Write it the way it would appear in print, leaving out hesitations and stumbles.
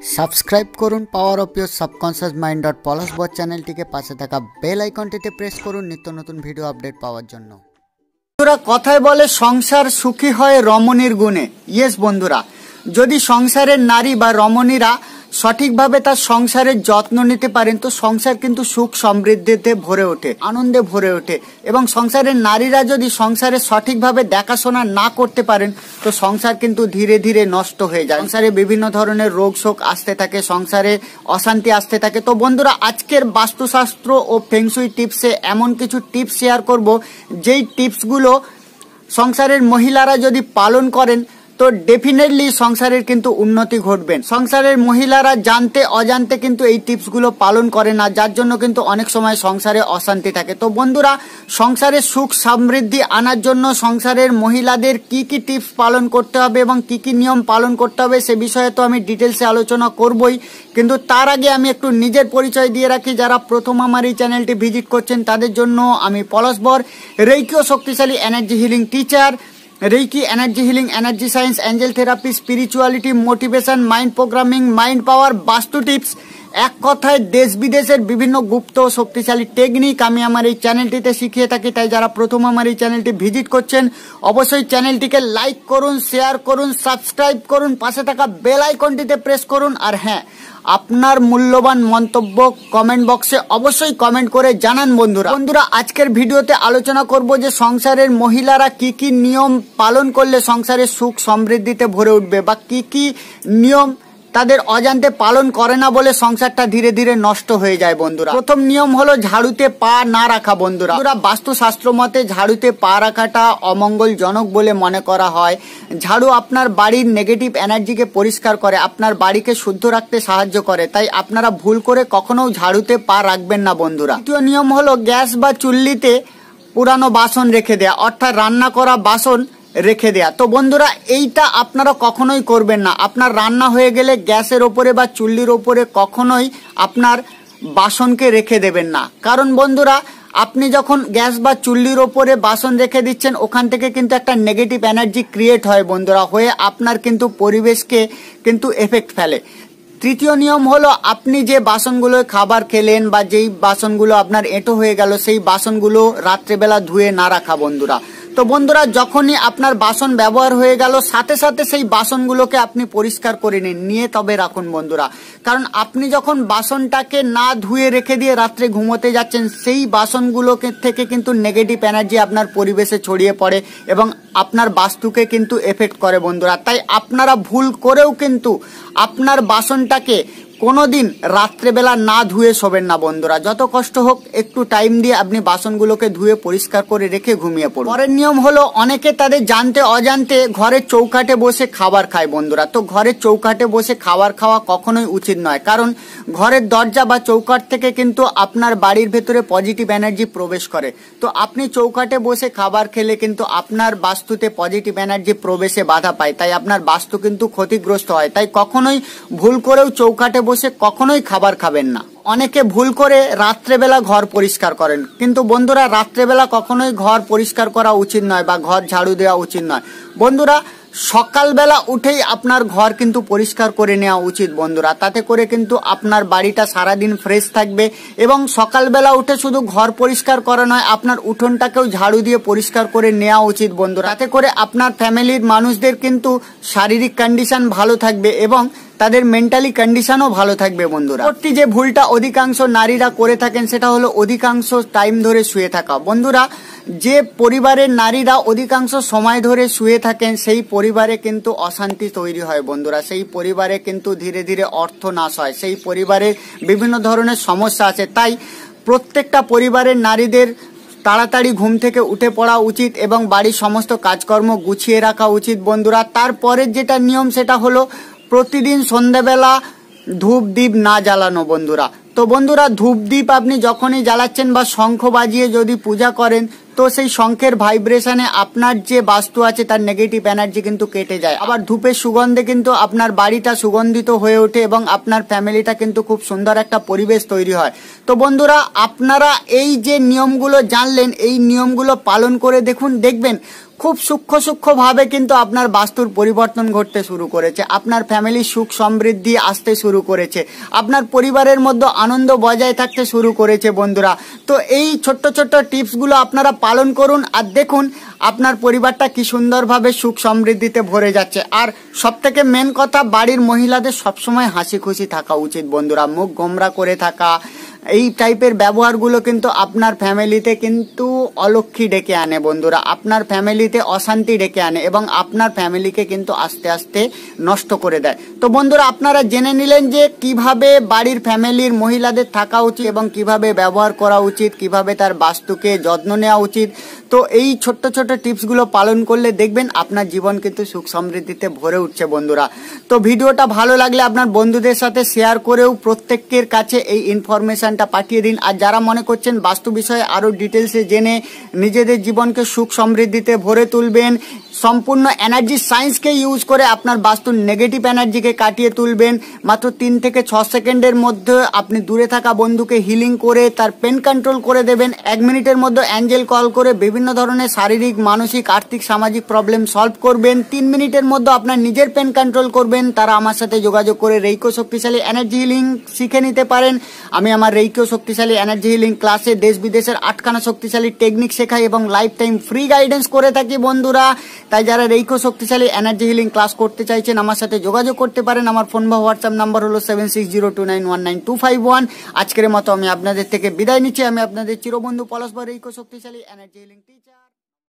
Subscribe করুন power of your subconscious mind dot পলাশবট চ্যানেলটিকে, পাশে থাকা বেল আইকনটিতে প্রেস করুন নিত্য নতুন ভিডিও আপডেট পাওয়ার জন্য। বন্ধুরা, কথায় বলে সংসার সুখী হয় রমণীর গুণে। ইয়েস বন্ধুরা, যদি সংসারের নারী বা রমণীরা সঠিকভাবে তার সংসারের যত্ন নিতে পারেন তো সংসার কিন্তু সুখ সমৃদ্ধিতে ভরে ওঠে, আনন্দে ভরে ওঠে। এবং সংসারের নারীরা যদি সংসারে সঠিকভাবে দেখাশোনা না করতে পারেন তো সংসার কিন্তু ধীরে ধীরে নষ্ট হয়ে যায়। সংসারে বিভিন্ন ধরনের রোগ শোক আসতে থাকে, সংসারে অশান্তি আসতে থাকে। তো বন্ধুরা, আজকের বাস্তুশাস্ত্র ও ফেংশুই টিপসে এমন কিছু টিপস শেয়ার করব, যেই টিপসগুলো সংসারের মহিলারা যদি পালন করেন তো ডেফিনেটলি সংসারের কিন্তু উন্নতি ঘটবে। সংসারের মহিলারা জানতে অজান্তে কিন্তু এই টিপসগুলো পালন করে না, যার জন্য কিন্তু অনেক সময় সংসারে অশান্তি থাকে। তো বন্ধুরা, সংসারে সুখ সমৃদ্ধি আনার জন্য সংসারের মহিলাদের কি কি টিপস পালন করতে হবে এবং কি কি নিয়ম পালন করতে হবে সে বিষয়ে তো আমি ডিটেলসে আলোচনা করবই, কিন্তু তার আগে আমি একটু নিজের পরিচয় দিয়ে রাখি। যারা প্রথম আমার এই চ্যানেলটি ভিজিট করছেন তাদের জন্য আমি পলাশ বর, রেইকি ও শক্তিশালী energy healing teacher, reiki energy healing, energy science, Angel therapy, spirituality, motivation, mind programming, mind পাওয়ার, বাস্তু টিপস, এক কথায় দেশ বিদেশের বিভিন্ন গুপ্ত ও শক্তিশালী টেকনিক আমি আমার এই চ্যানেলটিতে শিখিয়ে থাকি। তাই যারা প্রথম আমার এই চ্যানেলটি ভিজিট করছেন অবশ্যই চ্যানেলটিকে লাইক করুন, শেয়ার করুন, সাবস্ক্রাইব করুন, পাশে থাকা বেল আইকনটিতে প্রেস করুন। আর হ্যাঁ, আপনার মূল্যবান মন্তব্য কমেন্ট বক্সে অবশ্যই কমেন্ট করে জানান। বন্ধুরা, আজকের ভিডিওতে আলোচনা করব যে সংসারের মহিলারা কি কি নিয়ম পালন করলে সংসারের সুখ সমৃদ্ধিতে ভরে উঠবে, বা কি কি নিয়ম তাদের অজান্তে পালন করে না বলে সংসারটা ধীরে ধীরে নষ্ট হয়ে যায়। বন্ধুরা, প্রথম নিয়ম হলো ঝাড়ুতে পা না রাখা। বন্ধুরা, বাস্তুশাস্ত্র মতে ঝাড়ুতে পা রাখাটা অমঙ্গলজনক বলে মনে করা হয়। ঝাড়ু আপনার বাড়ির নেগেটিভ এনার্জিকে পরিষ্কার করে, আপনার বাড়িকে শুদ্ধ রাখতে সাহায্য করে। তাই আপনারা ভুল করে কখনো ঝাড়ুতে পা রাখবেন না। বন্ধুরা, দ্বিতীয় নিয়ম হলো গ্যাস বা চুল্লিতে পুরানো বাসন রেখে দেয়া, অর্থাৎ রান্না করা বাসন রেখে দেয়া। তো বন্ধুরা, এইটা আপনারা কখনোই করবেন না। আপনার রান্না হয়ে গেলে গ্যাসের ওপরে বা চুল্লির ওপরে কখনোই আপনার বাসনকে রেখে দেবেন না। কারণ বন্ধুরা, আপনি যখন গ্যাস বা চুল্লির ওপরে বাসন রেখে দিচ্ছেন ওখান থেকে কিন্তু একটা নেগেটিভ এনার্জি ক্রিয়েট হয় বন্ধুরা, হয়ে আপনার কিন্তু পরিবেশকে কিন্তু এফেক্ট ফেলে। তৃতীয় নিয়ম হলো আপনি যে বাসনগুলো খাবার খেলেন বা যেই বাসনগুলো আপনার এঁটো হয়ে গেল সেই বাসনগুলো রাত্রেবেলা ধুয়ে না রাখা। বন্ধুরা, তো বন্ধুরা, যখনই আপনার বাসন ব্যবহার হয়ে গেল সাথে সাথে সেই বাসনগুলোকে আপনি পরিষ্কার করে নিয়ে তবে রাখুন। বন্ধুরা, কারণ আপনি যখন বাসনটাকে না ধুয়ে রেখে দিয়ে রাত্রে ঘুমোতে যাচ্ছেন সেই বাসনগুলোকে থেকে কিন্তু নেগেটিভ এনার্জি আপনার পরিবেশে ছড়িয়ে পড়ে এবং আপনার বাস্তুকে কিন্তু এফেক্ট করে। বন্ধুরা, তাই আপনারা ভুল করেও কিন্তু আপনার বাসনটাকে কোনোদিন রাত্রেবেলা না ধুয়ে শোবেন না। বন্ধুরা, যত কষ্ট হোক একটু টাইম দিয়ে আপনি বাসনগুলোকে ধুয়ে পরিষ্কার করে রেখে ঘুমিয়ে পড়ুন। পরের নিয়ম হলো অনেকে তাদের জানতে অজান্তে ঘরের চৌকাঠে বসে খাবার খায়। বন্ধুরা, তো ঘরের চৌকাঠে বসে খাবার খাওয়া কখনোই উচিত নয়, কারণ ঘরের দরজা বা চৌকাঠ থেকে কিন্তু আপনার বাড়ির ভেতরে পজিটিভ এনার্জি প্রবেশ করে। তো আপনি চৌকাঠে বসে খাবার খেলে কিন্তু আপনার বাস্তুতে পজিটিভ এনার্জি প্রবেশে বাধা পায়, তাই আপনার বাস্তু কিন্তু ক্ষতিগ্রস্ত হয়। তাই কখনোই ভুল করেও চৌকাঠে বসে কখনোই খাবার খাবেন না। অনেকে ভুল করে রাত্রেবেলা ঘর পরিষ্কার করেন, কিন্তু বন্ধুরা রাত্রেবেলা কখনোই ঘর পরিষ্কার করা উচিত নয় বা ঘর ঝাড়ু দেওয়া উচিত নয়। বন্ধুরা, সকালবেলা উঠেই আপনার ঘর কিন্তু পরিষ্কার করে নেওয়া উচিত। বন্ধুরা, তাতে করে কিন্তু আপনার বাড়িটা সারাদিন ফ্রেশ থাকবে। এবং সকালবেলা উঠে শুধু ঘর পরিষ্কার করা নয়, আপনার উঠোনটাকেও ঝাড়ু দিয়ে পরিষ্কার করে নেওয়া উচিত। বন্ধুরা, তাতে করে আপনার ফ্যামিলির মানুষদের কিন্তু শারীরিক কন্ডিশন ভালো থাকবে এবং তাদের মেন্টালি কন্ডিশনও ভালো থাকবে। বন্ধুরা, যে ভুলটা অধিকাংশ নারীরা করে থাকেন সেটা হলো অধিকাংশ টাইম ধরে শুয়ে থাকা। বন্ধুরা, যে পরিবারের নারীরা অধিকাংশ সময় ধরে শুয়ে থাকেন সেই পরিবারে কিন্তু অশান্তি তৈরি হয়। বন্ধুরা, সেই পরিবারে কিন্তু ধীরে ধীরে অর্থ নাশ হয়, সেই পরিবারে বিভিন্ন ধরনের সমস্যা আছে। তাই প্রত্যেকটা পরিবারের নারীদের তাড়াতাড়ি ঘুম থেকে উঠে পড়া উচিত এবং বাড়ির সমস্ত কাজকর্ম গুছিয়ে রাখা উচিত। বন্ধুরা, তারপরের যেটা নিয়ম সেটা হলো প্রতিদিন সন্ধ্যাবেলা ধূপ দ্বীপ না জ্বালানো। বন্ধুরা, তো বন্ধুরা, ধূপ দ্বীপ আপনি যখনই জ্বালাচ্ছেন বা শঙ্খ বাজিয়ে যদি পূজা করেন তো সেই শঙ্খের ভাইব্রেশনে আপনার যে বাস্তু আছে তার নেগেটিভ এনার্জি কিন্তু কেটে যায়। আবার ধূপের সুগন্ধে কিন্তু আপনার বাড়িটা সুগন্ধিত হয়ে ওঠে এবং আপনার ফ্যামিলিটা কিন্তু খুব সুন্দর একটা পরিবেশ তৈরি হয়। তো বন্ধুরা, আপনারা এই যে নিয়মগুলো জানলেন এই নিয়মগুলো পালন করে দেখবেন খুব সূক্ষ্মভাবে কিন্তু আপনার বাস্তুর পরিবর্তন ঘটতে শুরু করেছে। আপনার ফ্যামিলির সুখ সমৃদ্ধি আসতে শুরু করেছে, আপনার পরিবারের মধ্যে আনন্দ বজায় থাকতে শুরু করেছে বন্ধুরা। তো এই ছোট্ট ছোট্ট টিপসগুলো আপনারা পালন করুন, আর দেখুন আপনার পরিবারটা কি সুন্দরভাবে সুখ সমৃদ্ধিতে ভরে যাচ্ছে। আর সবথেকে মেন কথা, বাড়ির মহিলাদের সবসময় হাসি খুশি থাকা উচিত বন্ধুরা। মুখ গোমরা করে থাকা, এই টাইপের ব্যবহারগুলো কিন্তু আপনার ফ্যামিলিতে কিন্তু অলক্ষী ডেকে আনে বন্ধুরা, আপনার ফ্যামিলিতে অশান্তি ডেকে আনে এবং আপনার ফ্যামিলিকে কিন্তু আস্তে আস্তে নষ্ট করে দেয়। তো বন্ধুরা, আপনারা জেনে নিলেন যে কিভাবে বাড়ির ফ্যামিলির মহিলাদের থাকা উচিত এবং কিভাবে ব্যবহার করা উচিত, কিভাবে তার বাস্তুকে যত্ন নেওয়া উচিত। তো এই ছোট্ট ছোট্ট টিপসগুলো পালন করলে দেখবেন আপনার জীবন কিন্তু সুখ সমৃদ্ধিতে ভরে উঠছে বন্ধুরা। তো ভিডিওটা ভালো লাগলে আপনার বন্ধুদের সাথে শেয়ার করেও প্রত্যেকের কাছে এই ইনফরমেশনটা পাঠিয়ে দিন। আর যারা মনে করছেন বাস্তু বিষয়ে আরও ডিটেলসে জেনে নিজেদের জীবনকে সুখ সমৃদ্ধিতে ভরে তুলবেন, সম্পূর্ণ এনার্জি সায়েন্সকে ইউজ করে আপনার বাস্তুর নেগেটিভ এনার্জিকে কাটিয়ে তুলবেন, মাত্র 3 থেকে 6 সেকেন্ডের মধ্যে আপনি দূরে থাকা বন্ধুকে হিলিং করে তার পেন কন্ট্রোল করে দেবেন। 1 মিনিটের মধ্যে অ্যাঞ্জেল কল করে বিভিন্ন ধরনের শারীরিক, মানসিক, আর্থিক, সামাজিক প্রবলেম সলভ করবেন। 3 মিনিটের মধ্যে আপনার নিজের পেন কন্ট্রোল করবেন। তারা আমার সাথে যোগাযোগ করে রেইকো শক্তিশালী এনার্জি হিলিং শিখে নিতে পারেন। আমি আমার রেইকো শক্তিশালী এনার্জি হিলিং ক্লাসে দেশ বিদেশের 8খানা শক্তিশালী টেকনিক শেখাই এবং লাইফ টাইম ফ্রি গাইডেন্স করে থাকি বন্ধুরা। তাই যারা রেইকো শক্তিশালী এনার্জি হিলিং ক্লাস করতে চাইছেন আমার সাথে যোগাযোগ করতে পারেন। আমার ফোন বা হোয়াটসঅ্যাপ নাম্বার হলো 7602919251। আজকের মতো আমি আপনাদের থেকে বিদায় নিচ্ছি। আমি আপনাদের চিরবন্ধু পলাশ বা রেইকো শক্তিশালী এনার্জি হিলিং টিচার।